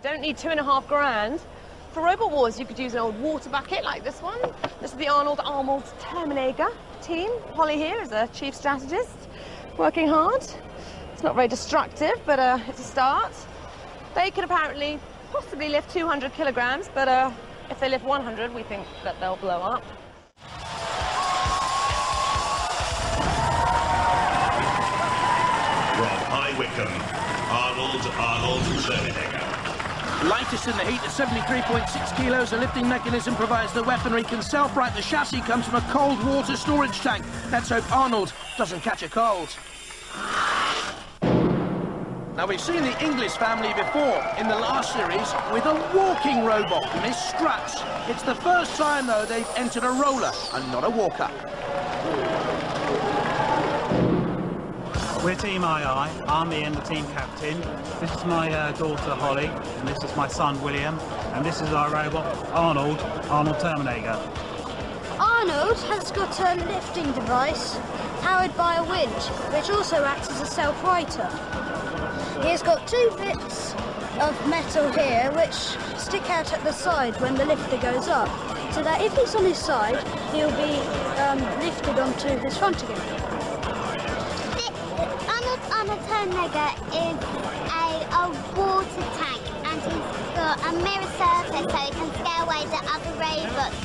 don't need $2.5 grand. For Robot Wars, you could use an old water bucket like this one. This is the Arnold Terminegger team. Holly here is a chief strategist, working hard. It's not very destructive, but it's a start. They could apparently possibly lift 200 kilograms, but if they lift 100, we think that they'll blow up. From High Wycombe, Arnold Terminegger. Lightest in the heat at 73.6 kilos, the lifting mechanism provides the weaponry can self-right. The chassis comes from a cold water storage tank. Let's hope Arnold doesn't catch a cold. Now, we've seen the English family before in the last series with a walking robot, Miss Struts. It's the first time, though, they've entered a roller and not a walker. We're Team II. I'm Ian, the team captain. This is my daughter Holly, and this is my son William, and this is our robot Arnold Terminegger. Arnold has got a lifting device powered by a winch, which also acts as a self-righter. He's got two bits of metal here which stick out at the side when the lifter goes up, so that if he's on his side, he'll be lifted onto his front again. Arnold Terminegger is a water tank, and he's got a mirror surface so he can scare away the other robots.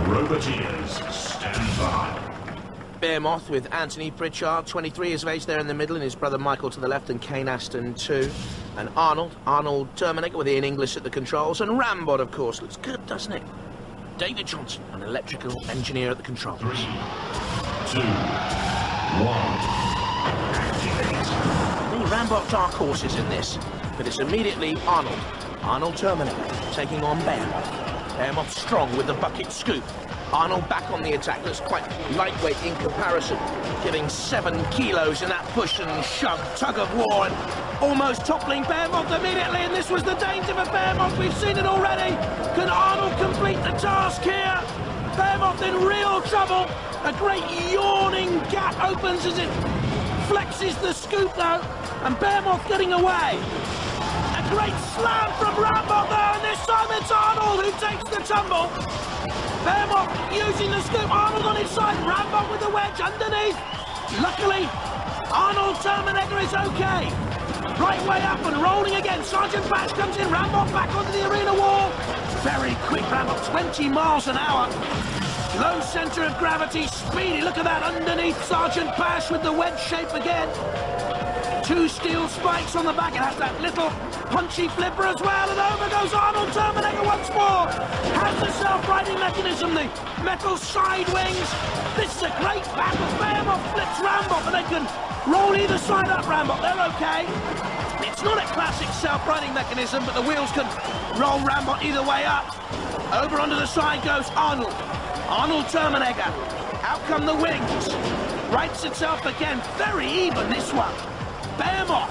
Roboteers, stand by. Behemoth with Anthony Pritchard, 23 years of age there in the middle, and his brother Michael to the left, and Kane Aston too. And Arnold Terminegger with Ian English at the controls, and Rambot, of course. Looks good, doesn't it? David Johnson, an electrical engineer at the controls. 3, 2, 1, activate. The Rambot dark horses in this, but it's immediately Arnold Terminegger taking on Behemoth. Behemoth strong with the bucket scoop. Arnold back on the attack, looks quite lightweight in comparison, giving 7 kilos in that push and shove, tug of war, and almost toppling Behemoth immediately, and this was the danger for Behemoth. We've seen it already. Can Arnold complete the task here? Behemoth in real trouble. A great yawning gap opens as it flexes the scoop though, and Behemoth getting away. A great slam from Rambot there, and this time it's Arnold who takes the tumble. Behemoth using the scoop, Arnold on his side, Rambot with the wedge underneath. Luckily, Arnold Terminegger is okay. Right way up and rolling again. Sergeant Bash comes in, Rambot back onto the arena wall. Very quick Rambot, 20 miles an hour. Low centre of gravity, speedy. Look at that underneath Sergeant Bash with the wedge shape again. 2 steel spikes on the back. It has that little punchy flipper as well, and over goes Arnold Terminegger once more. Has the self-righting mechanism, the metal side wings. This is a great battle. Behemoth flips Rambot, but they can roll either side up Rambot. They're okay. It's not a classic self-righting mechanism, but the wheels can roll Rambot either way up. Over onto the side goes Arnold Terminegger. Out come the wings. Rights itself again. Very even, this one. Behemoth,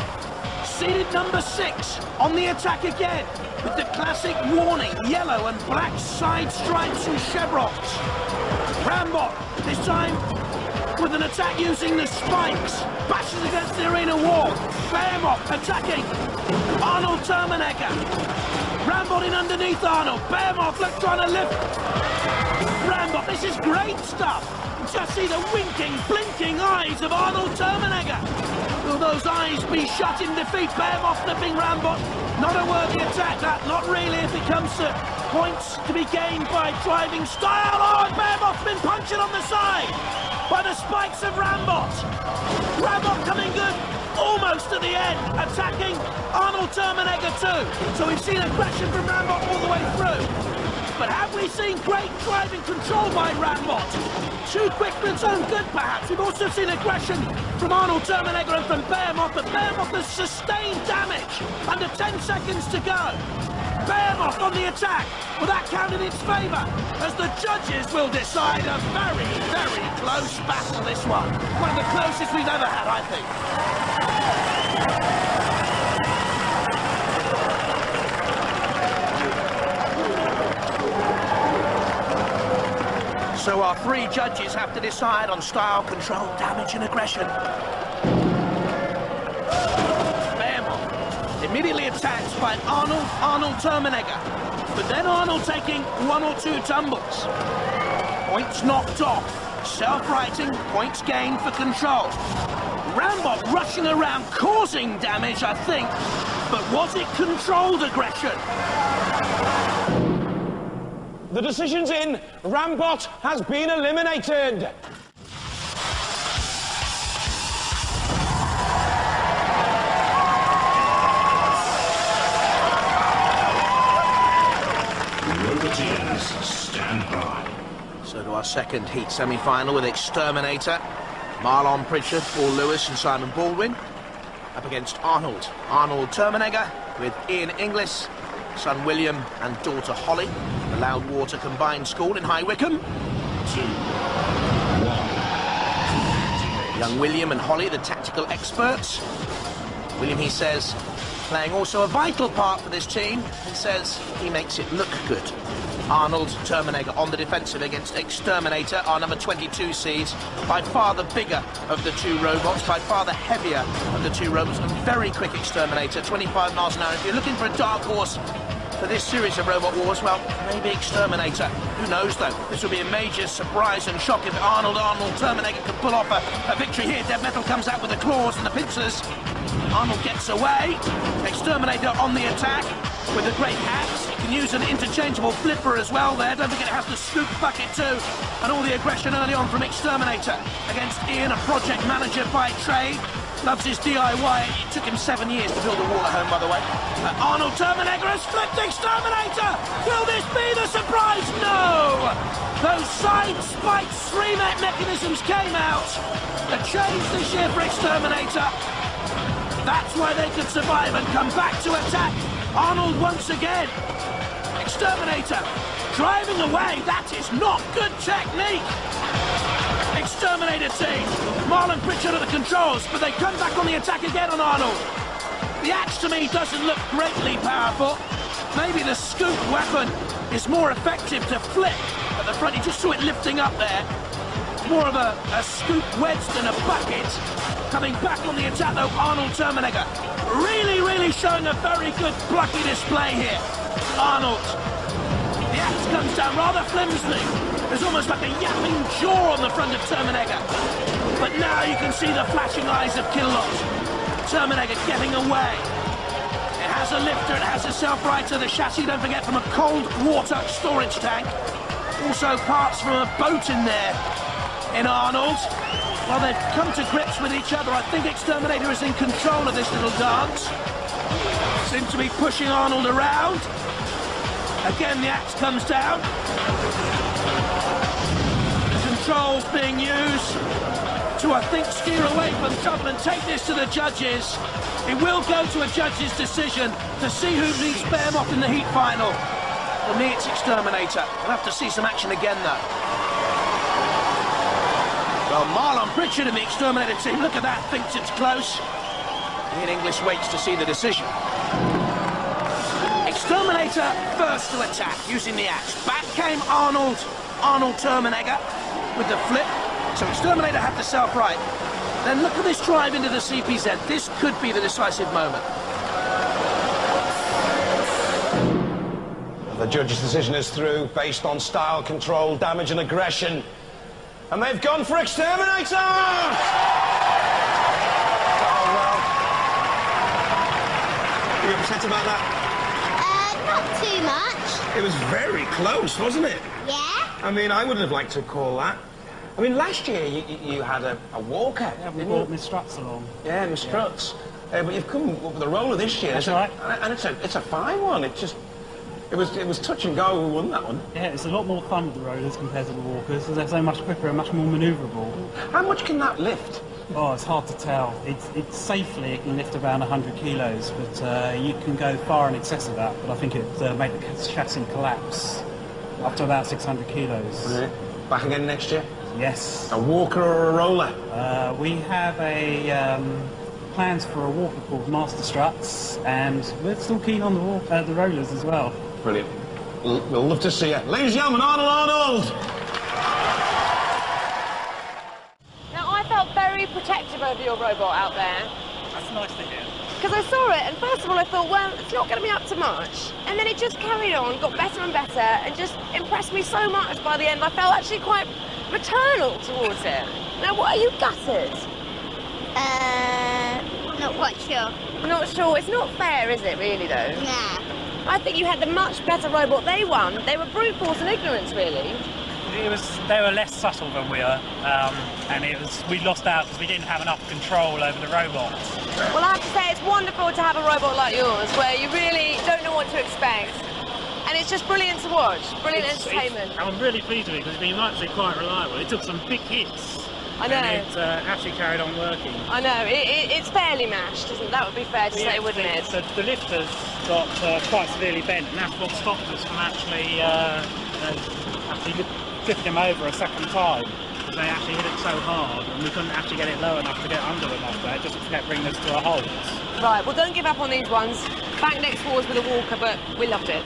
seated number 6, on the attack again, with the classic warning, yellow and black side stripes and chevrons. Rambot, this time with an attack using the spikes, bashes against the arena wall. Behemoth attacking Arnold Terminegger. Rambot in underneath Arnold. Behemoth trying to lift Rambot. This is great stuff. Just see the winking, blinking eyes of Arnold Terminegger. Will those eyes be shut in defeat? Behemoth flipping Rambot. Not a worthy attack, that. Not really if it comes to points to be gained by driving style. Oh, and Behemoth's been punched on the side by the spikes of Rambot. Rambot coming good almost at the end, attacking Arnold Terminegger too. So we've seen aggression from Rambot all the way through. But have we seen great driving control by Rambot? Too quick for its own good, perhaps. We've also seen aggression from Arnold Terminegger and from Behemoth, but Behemoth has sustained damage. Under 10 seconds to go. Behemoth on the attack. Will that count in its favour? As the judges will decide, a very, very close battle, this one. One of the closest we've ever had, I think. So our three judges have to decide on style, control, damage and aggression. Behemoth immediately attacked by Arnold Terminegger, but then Arnold taking one or two tumbles. Points knocked off, self-righting, points gained for control. Rambot rushing around, causing damage, I think, but was it controlled aggression? The decision's in. Rambot has been eliminated. Roboteers, stand by. So to our second heat semi-final with X-Terminator, Marlon Pritchard, Paul Lewis and Simon Baldwin, up against Arnold Terminegger with Ian Inglis, son William and daughter Holly, the Loudwater Combined School in High Wycombe. 2, 1. Young William and Holly, the tactical experts. William, he says, playing also a vital part for this team. He says he makes it look good. Arnold Terminegger on the defensive against X-Terminator, our number 22 seed, by far the bigger of the two robots, by far the heavier of the two robots, and very quick X-Terminator, 25 miles an hour. If you're looking for a dark horse for this series of Robot Wars, well, maybe X-Terminator. Who knows, though? This will be a major surprise and shock if Arnold Terminegger can pull off a victory here. Dead Metal comes out with the claws and the pincers. Arnold gets away. X-Terminator on the attack with a great axe. He can use an interchangeable flipper as well there. Don't forget it has the scoop bucket too. And all the aggression early on from X-Terminator against Ian, a project manager by trade. Loves his DIY. It took him 7 years to build a wall at home, by the way. Arnold Terminegger has flipped X-Terminator! Will this be the surprise? No! Those side spike three-met mechanisms came out. A change this year for X-Terminator. That's why they could survive and come back to attack. Arnold once again. X-Terminator driving away. That is not good technique. X-Terminator team. Marlon Pritchard at the controls, but they come back on the attack again on Arnold. The axe to me doesn't look greatly powerful. Maybe the scoop weapon is more effective to flip at the front. You just saw it lifting up there. More of a scoop wedge than a bucket. Coming back on the attack though, Arnold Terminegger. Really showing a very good plucky display here. Arnold. The axe comes down rather flimsily. There's almost like a yapping jaw on the front of Terminegger. But now you can see the flashing eyes of Killot. Terminegger getting away. It has a lifter, it has a self-righter, the chassis, don't forget, from a cold water storage tank. Also parts from a boat in there in Arnold. Well, they've come to grips with each other. I think X-Terminator is in control of this little dance. Seems to be pushing Arnold around. Again, the axe comes down. Controls being used to, I think, steer away from trouble and take this to the judges. It will go to a judge's decision to see who beats Behemoth in the heat final. For me, it's X-Terminator. We'll have to see some action again, though. Well, Marlon Pritchard and the X-Terminator team, look at that, thinks it's close. Ian Inglis waits to see the decision. X-Terminator first to attack, using the axe. Back came Arnold Terminegger with the flip. So X-Terminator had the self-right. Then look at this drive into the CPZ. This could be the decisive moment. The judge's decision is through, based on style, control, damage and aggression. And they've gone for X-Terminator! Oh, well. Are you upset about that? Not too much. It was very close, wasn't it? Yeah? I mean, I wouldn't have liked to call that. I mean, last year you had a walker. Yeah, we brought Miss Struts along. Yeah, Miss Struts. But you've come up with a roller this year. That's right. And it's a fine one. It was touch and go. We won that one. Yeah, it's a lot more fun with the rollers compared to the walkers, because they're so much quicker and much more manoeuvrable. How much can that lift? Oh, it's hard to tell. It safely it can lift around 100 kilos, but you can go far in excess of that. But I think it made the chassis collapse up to about 600 kilos. Right. Back again next year? Yes. A walker or a roller? We have plans for a walker called Master Struts, and we're still keen on the rollers as well. Brilliant. We'll love to see you. Ladies and gentlemen, Arnold! very protective over your robot out there. That's nice to hear. Because I saw it, and first of all I thought, well, it's not going to be up to much. And then it just carried on, got better and better, and just impressed me so much by the end. I felt actually quite maternal towards it. Now, what are you gutted? Not quite sure. Not sure. It's not fair, is it, really, though? Nah. I think you had the much better robot. They won. They were brute force and ignorance, really. They were less subtle than we were, and we lost out because we didn't have enough control over the robots. Well, I have to say, it's wonderful to have a robot like yours, where you really don't know what to expect. And it's just brilliant to watch, brilliant entertainment. I'm really pleased with it because it's been actually quite reliable. It took some big hits. I know. And it actually carried on working. I know, it's fairly mashed, isn't it? That would be fair to say, wouldn't it? The lifters got quite severely bent, and that's what stopped us from actually drifting them over a second time. They actually hit it so hard, and we couldn't actually get it low enough to get under them off there. It just kept bringing us to a halt. Right, well, don't give up on these ones. Back next wars with a walker, but we loved it.